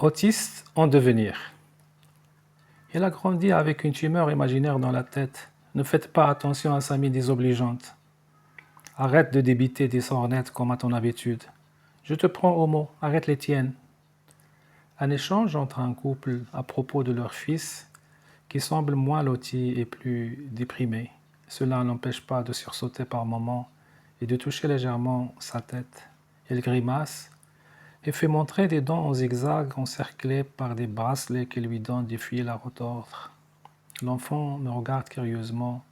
Autiste en devenir. Il a grandi avec une tumeur imaginaire dans la tête. Ne faites pas attention à sa mine désobligeante. Arrête de débiter des sornettes comme à ton habitude. Je te prends au mot, arrête les tiennes. Un échange entre un couple à propos de leur fils qui semble moins loti et plus déprimé. Cela n'empêche pas de sursauter par moments et de toucher légèrement sa tête. Il grimace et fait montrer des dents en zigzag encerclées par des bracelets qui lui donnent des fils à retordre. L'enfant me regarde curieusement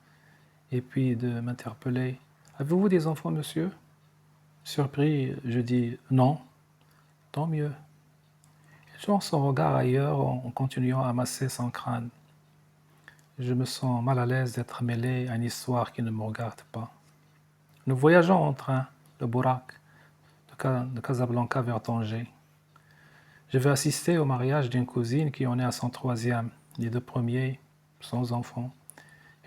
et puis de m'interpeller. Avez-vous des enfants, monsieur? Surpris, je dis non. Tant mieux. Il tourne son regard ailleurs en continuant à masser son crâne. Je me sens mal à l'aise d'être mêlé à une histoire qui ne me regarde pas. Nous voyageons en train, le Bourak, de Casablanca vers Tanger. Je vais assister au mariage d'une cousine qui en est à son troisième, les deux premiers sans enfant.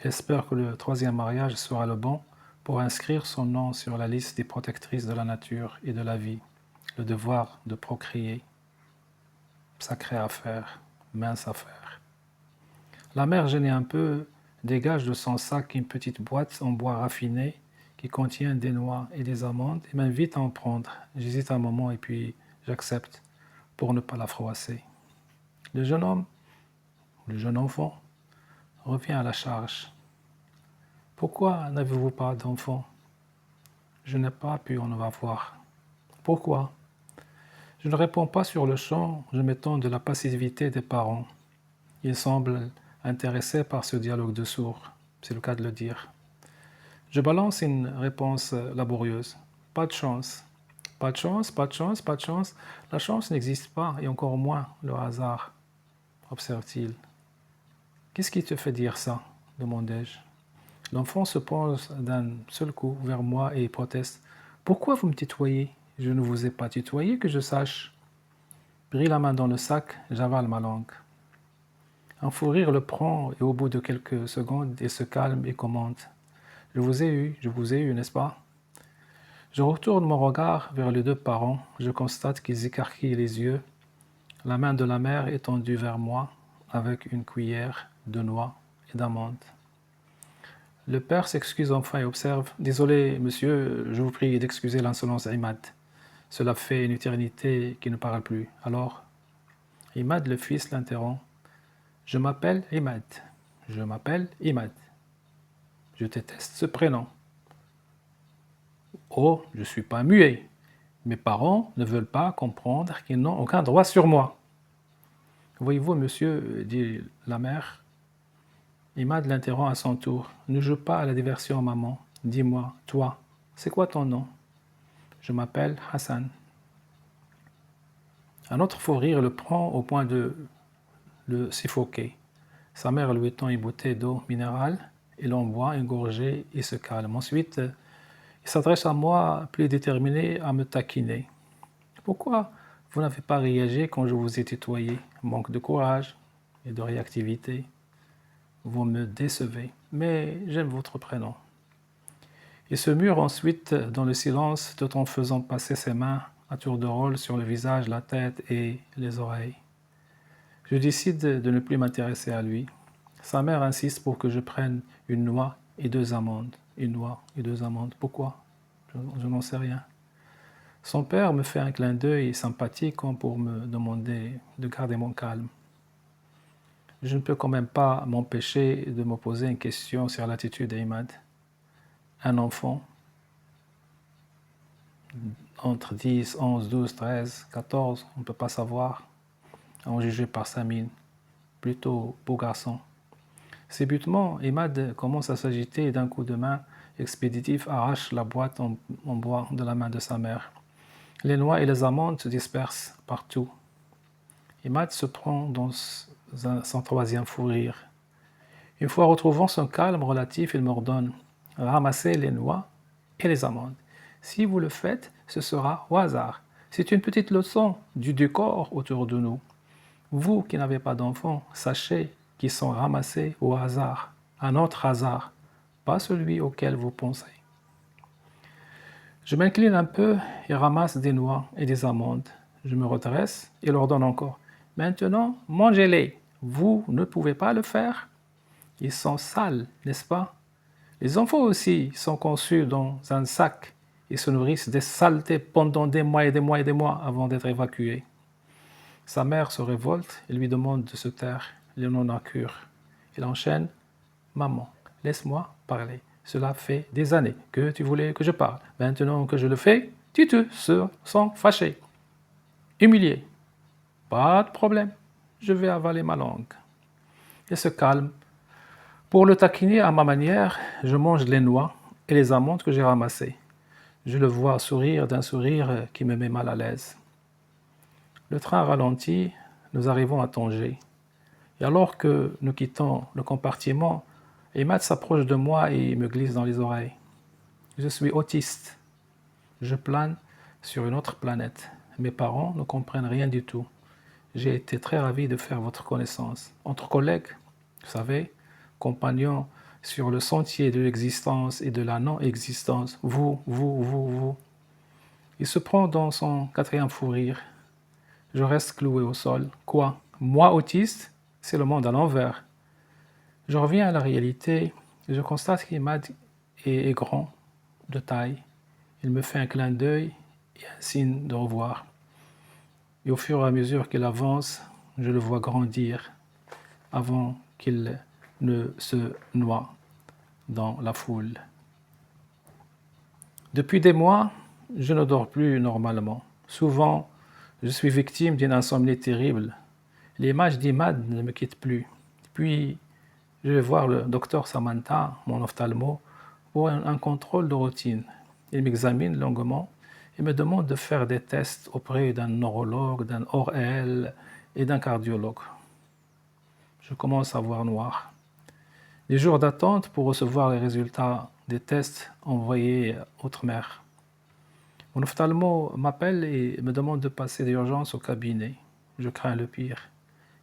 J'espère que le troisième mariage sera le bon pour inscrire son nom sur la liste des protectrices de la nature et de la vie. Le devoir de procréer. Sacrée affaire, mince affaire. La mère, gênée un peu, dégage de son sac une petite boîte en bois raffiné qui contient des noix et des amandes et m'invite à en prendre. J'hésite un moment et puis j'accepte pour ne pas la froisser. Le jeune homme, le jeune enfant, revient à la charge. Pourquoi n'avez-vous pas d'enfant? Je n'ai pas pu en avoir. Pourquoi? Je ne réponds pas sur le champ, je m'étonne de la passivité des parents. Ils semblent intéressés par ce dialogue de sourds, c'est le cas de le dire. Je balance une réponse laborieuse. Pas de chance. Pas de chance, pas de chance, pas de chance. La chance n'existe pas, et encore moins le hasard, observe-t-il. Qu'est-ce qui te fait dire ça? Demandai-je. L'enfant se penche d'un seul coup vers moi et proteste. Pourquoi vous me tutoyez? Je ne vous ai pas tutoyé, que je sache. Brille la main dans le sac, j'avale ma langue. Un fou rire le prend et au bout de quelques secondes, il se calme et commente. Je vous ai eu, n'est-ce pas? Je retourne mon regard vers les deux parents. Je constate qu'ils écarquillent les yeux. La main de la mère étendue vers moi avec une cuillère de noix et d'amandes. Le père s'excuse enfin et observe. Désolé, monsieur, je vous prie d'excuser l'insolence d'Imad. Cela fait une éternité qu'il ne parle plus. Alors, Imad, le fils, l'interrompt. Je m'appelle Imad. Je m'appelle Imad. Je déteste ce prénom. Oh, je ne suis pas muet. Mes parents ne veulent pas comprendre qu'ils n'ont aucun droit sur moi. Voyez-vous, monsieur, dit la mère. Imad l'interrompt à son tour. Ne joue pas à la diversion, maman. Dis-moi, toi, c'est quoi ton nom? Je m'appelle Hassan. Un autre fou rire le prend au point de le suffoquer. Sa mère lui tend une bouteille d'eau minérale. Il en boit une gorgée et se calme. Ensuite, il s'adresse à moi, plus déterminé à me taquiner. Pourquoi vous n'avez pas réagi quand je vous ai tutoyé? Manque de courage et de réactivité. Vous me décevez, mais j'aime votre prénom. Il se mure ensuite dans le silence tout en faisant passer ses mains à tour de rôle sur le visage, la tête et les oreilles. Je décide de ne plus m'intéresser à lui. Sa mère insiste pour que je prenne une noix et deux amandes. Une noix et deux amandes. Pourquoi? Je n'en sais rien. Son père me fait un clin d'œil sympathique comme pour me demander de garder mon calme. Je ne peux quand même pas m'empêcher de me poser une question sur l'attitude d'Imad. Un enfant, entre 10, 11, 12, 13, 14, on ne peut pas savoir, en juger par sa mine. Plutôt beau garçon. Subitement, Imad commence à s'agiter et d'un coup de main expéditif arrache la boîte en bois de la main de sa mère. Les noix et les amandes se dispersent partout. Imad se prend dans son troisième fou rire. Une fois retrouvant son calme relatif, il m'ordonne « Ramassez les noix et les amandes. Si vous le faites, ce sera au hasard. C'est une petite leçon du décor autour de nous. Vous qui n'avez pas d'enfants, sachez qu'ils sont ramassés au hasard, un autre hasard, pas celui auquel vous pensez. » Je m'incline un peu et ramasse des noix et des amandes. Je me redresse et leur donne encore. Maintenant, mangez-les. Vous ne pouvez pas le faire? Ils sont sales, n'est-ce pas? Les enfants aussi sont conçus dans un sac et se nourrissent des saletés pendant des mois et des mois et des mois avant d'être évacués. Sa mère se révolte et lui demande de se taire. Il n'en a cure. Il enchaîne. Maman, laisse-moi parler. Cela fait des années que tu voulais que je parle. Maintenant que je le fais, tu te sens fâché, humilié. Pas de problème, je vais avaler ma langue. Il se calme. Pour le taquiner à ma manière, je mange les noix et les amandes que j'ai ramassées. Je le vois sourire d'un sourire qui me met mal à l'aise. Le train ralentit, nous arrivons à Tanger. Et alors que nous quittons le compartiment, Emad s'approche de moi et me glisse dans les oreilles. Je suis autiste. Je plane sur une autre planète. Mes parents ne comprennent rien du tout. J'ai été très ravi de faire votre connaissance. Entre collègues, vous savez, compagnons sur le sentier de l'existence et de la non-existence. Vous. Il se prend dans son quatrième fou rire. Je reste cloué au sol. Quoi? Moi, autiste? C'est le monde à l'envers. Je reviens à la réalité et je constate qu'Imad est grand, de taille. Il me fait un clin d'œil et un signe de revoir. Et au fur et à mesure qu'il avance, je le vois grandir avant qu'il ne se noie dans la foule. Depuis des mois, je ne dors plus normalement. Souvent, je suis victime d'une insomnie terrible. L'image d'Imad ne me quitte plus. Puis, je vais voir le docteur Samantha, mon ophtalmo, pour un contrôle de routine. Il m'examine longuement et me demande de faire des tests auprès d'un neurologue, d'un ORL et d'un cardiologue. Je commence à voir noir. Des jours d'attente pour recevoir les résultats des tests envoyés outre-mer. Mon ophtalmo m'appelle et me demande de passer d'urgence au cabinet. Je crains le pire.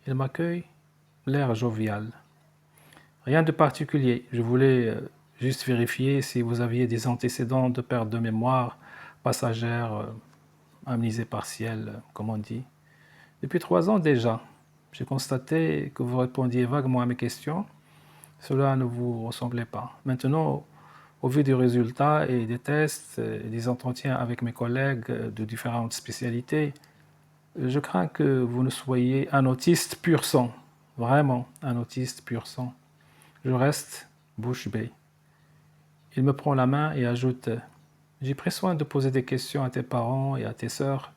Il m'accueille, l'air jovial. Rien de particulier. Je voulais juste vérifier si vous aviez des antécédents de perte de mémoire passagère, amnésie partielle, comme on dit. Depuis 3 ans déjà, j'ai constaté que vous répondiez vaguement à mes questions. Cela ne vous ressemblait pas. Maintenant, au vu des résultats et des tests et des entretiens avec mes collègues de différentes spécialités, je crains que vous ne soyez un autiste pur sang. Vraiment, un autiste pur sang. Je reste bouche bée. Il me prend la main et ajoute « J'ai pris soin de poser des questions à tes parents et à tes sœurs.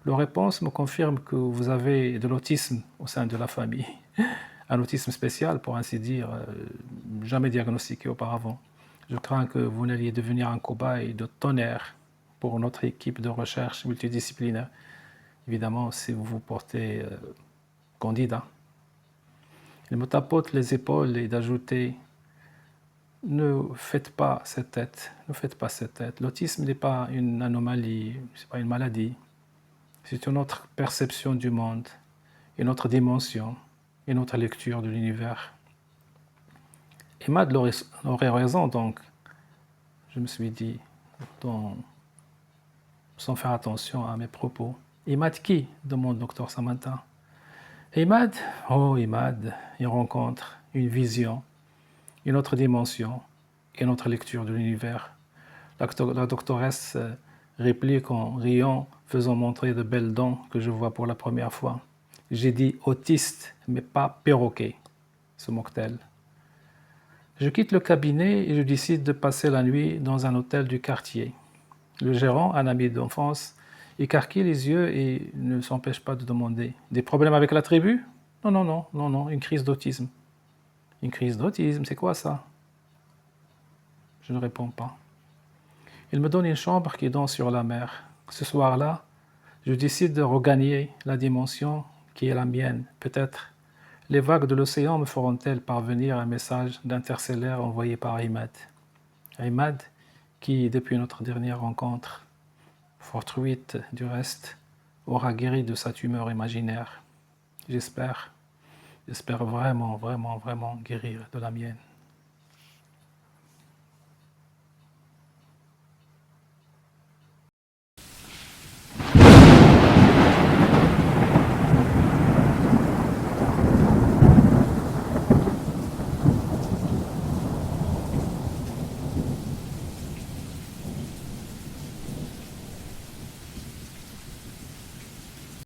Leurs réponses me confirment que vous avez de l'autisme au sein de la famille. Un autisme spécial, pour ainsi dire, jamais diagnostiqué auparavant. Je crains que vous n'alliez devenir un cobaye de tonnerre pour notre équipe de recherche multidisciplinaire. Évidemment, si vous vous portez candidat. » Il me tapote les épaules et d'ajouter « Ne faites pas cette tête, ne faites pas cette tête. L'autisme n'est pas une anomalie, ce n'est pas une maladie. C'est une autre perception du monde, une autre dimension, une autre lecture de l'univers. » Emad aurait raison donc, je me suis dit, sans faire attention à mes propos. Emad qui? Demande docteur Samantha. Emad, oh Emad, il rencontre une vision, une autre dimension, une autre lecture de l'univers. La doctoresse réplique en riant, faisant montrer de belles dents que je vois pour la première fois. J'ai dit autiste, mais pas perroquet, se moque-t-elle. Je quitte le cabinet et je décide de passer la nuit dans un hôtel du quartier. Le gérant, un ami d'enfance, écarquille les yeux et ne s'empêche pas de demander « Des problèmes avec la tribu ?»« Non, une crise d'autisme. » « Une crise d'autisme, c'est quoi ça ?» Je ne réponds pas. Il me donne une chambre qui donne sur la mer. Ce soir-là, je décide de regagner la dimension qui est la mienne. Peut-être les vagues de l'océan me feront-elles parvenir un message d'interstellaire envoyé par Imad. Imad, qui, depuis notre dernière rencontre, fortuite du reste, aura guéri de sa tumeur imaginaire. J'espère vraiment guérir de la mienne.